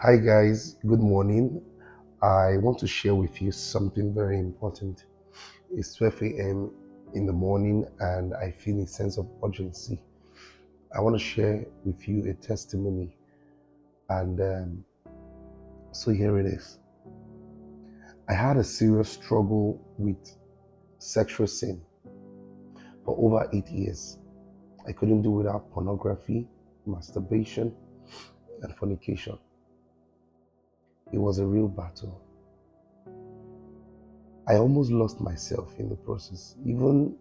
Hi guys, good morning. I want to share with you something very important. It's 12 a.m. in the morning and I feel a sense of urgency. I want to share with you a testimony and so here it is. I had a serious struggle with sexual sin for over 8 years. I couldn't do without pornography, masturbation, and fornication. It was a real battle. I almost lost myself in the process. Even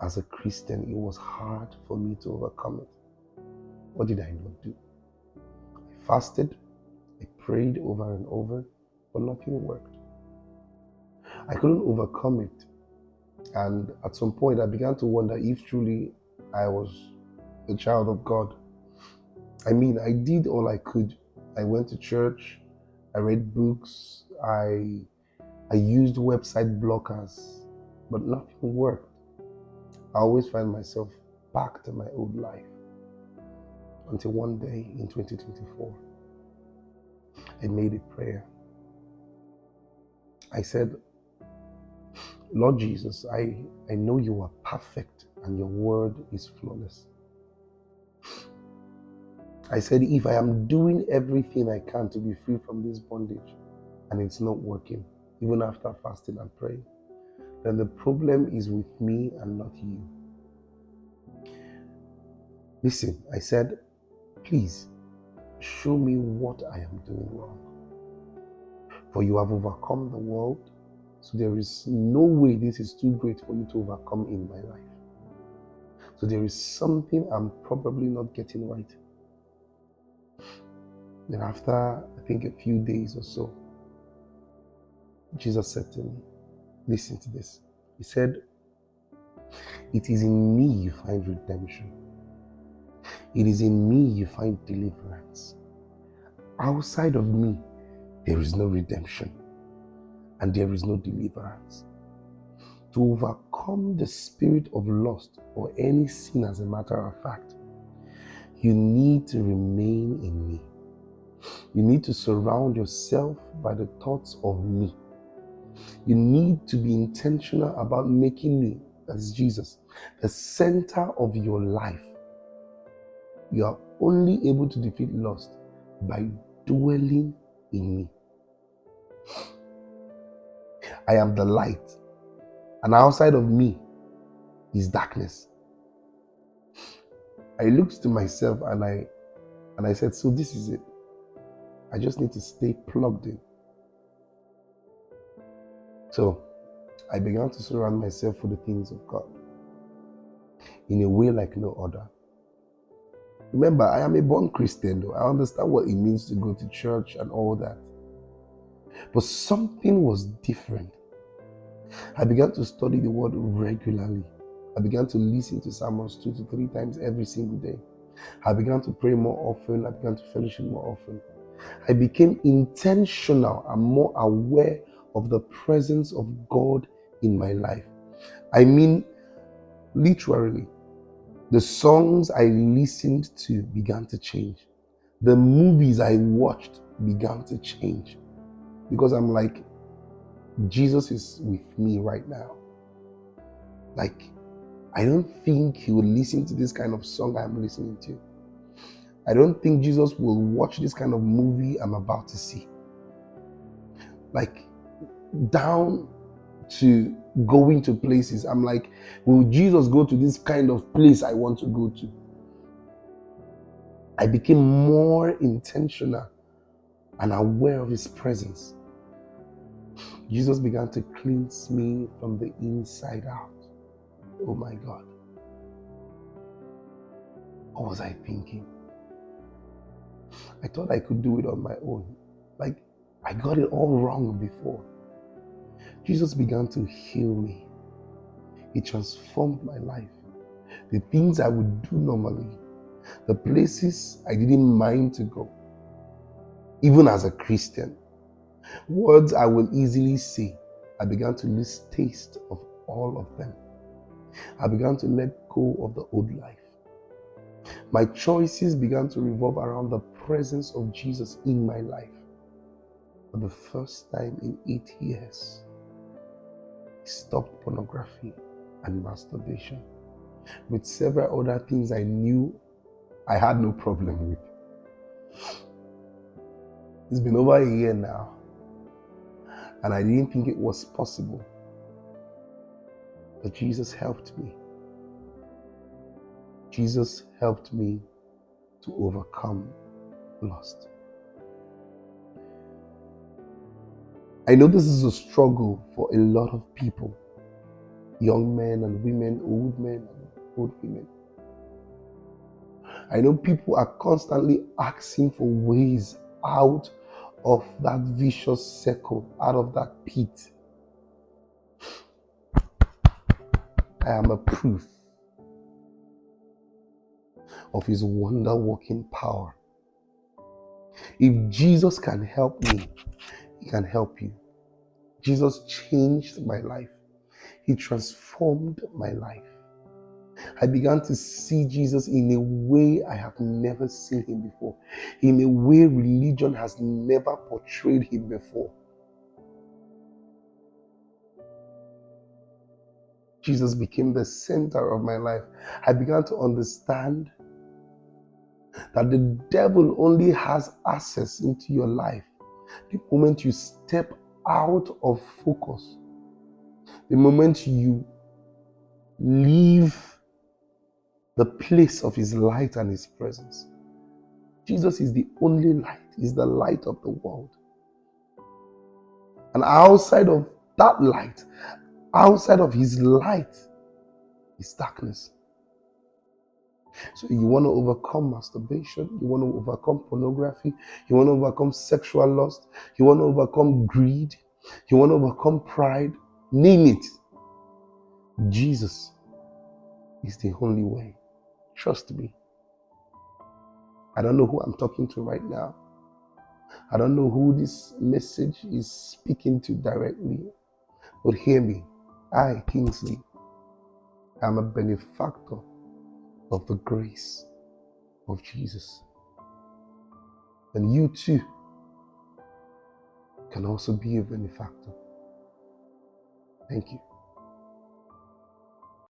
as a Christian, it was hard for me to overcome it. What did I not do? I fasted, I prayed over and over, but nothing worked. I couldn't overcome it. And at some point, I began to wonder if truly I was a child of God. I did all I could. I went to church, I read books, I used website blockers, but nothing worked. I always find myself back to my old life. Until one day in 2024, I made a prayer. I said, Lord Jesus, I know you are perfect and your word is flawless. I said, if I am doing everything I can to be free from this bondage and it's not working, even after fasting and praying, then the problem is with me and not you. Listen, I said, please show me what I am doing wrong. For you have overcome the world, so there is no way this is too great for you to overcome in my life. So there is something I'm probably not getting right. Then after, I think a few days or so, Jesus said to me, listen to this. He said, it is in me you find redemption. It is in me you find deliverance. Outside of me, there is no redemption and there is no deliverance. To overcome the spirit of lust or any sin, as a matter of fact, you need to remain in me. You need to surround yourself by the thoughts of me. You need to be intentional about making me, as Jesus, the center of your life. You are only able to defeat lust by dwelling in me. I am the light, and outside of me is darkness. I looked to myself and I said, so this is it. I just need to stay plugged in. So I began to surround myself with the things of God in a way like no other. Remember, I am a born Christian though. I understand what it means to go to church and all that. But something was different. I began to study the word regularly. I began to listen to sermons 2 to 3 times every single day. I began to pray more often. I began to fellowship more often. I became intentional and more aware of the presence of God in my life. Literally, the songs I listened to began to change. The movies I watched began to change. Because I'm like, Jesus is with me right now. Like, I don't think he will listen to this kind of song I'm listening to. I don't think Jesus will watch this kind of movie I'm about to see. Like, down to going to places. I'm like, will Jesus go to this kind of place I want to go to? I became more intentional and aware of his presence. Jesus began to cleanse me from the inside out. Oh my God. What was I thinking? I thought I could do it on my own. Like, I got it all wrong before. Jesus began to heal me. He transformed my life. The things I would do normally, the places I didn't mind to go, even as a Christian, words I will easily say, I began to lose taste of all of them. I began to let go of the old life. My choices began to revolve around the presence of Jesus in my life. For the first time in 8 years, he stopped pornography and masturbation with several other things I knew I had no problem with. It's been over a year now, and I didn't think it was possible. But Jesus helped me. Jesus helped me to overcome lust. I know this is a struggle for a lot of people, young men and women, old men and old women. I know people are constantly asking for ways out of that vicious circle, out of that pit. I am a proof of his wonder-working power. If Jesus can help me, he can help you. Jesus changed my life. He transformed my life. I began to see Jesus in a way I have never seen him before, in a way religion has never portrayed him before. Jesus became the center of my life. I began to understand that the devil only has access into your life the moment you step out of focus, the moment you leave the place of his light and his presence. Jesus is the only light. He's the light of the world. And outside of that light, outside of his light, is darkness. So you want to overcome masturbation, you want to overcome pornography, you want to overcome sexual lust, you want to overcome greed, you want to overcome pride, name it. Jesus is the only way. Trust me. I don't know who I'm talking to right now. I don't know who this message is speaking to directly, but hear me. I, Kingsley, am a benefactor of the grace of Jesus. And you too can also be a benefactor. Thank you.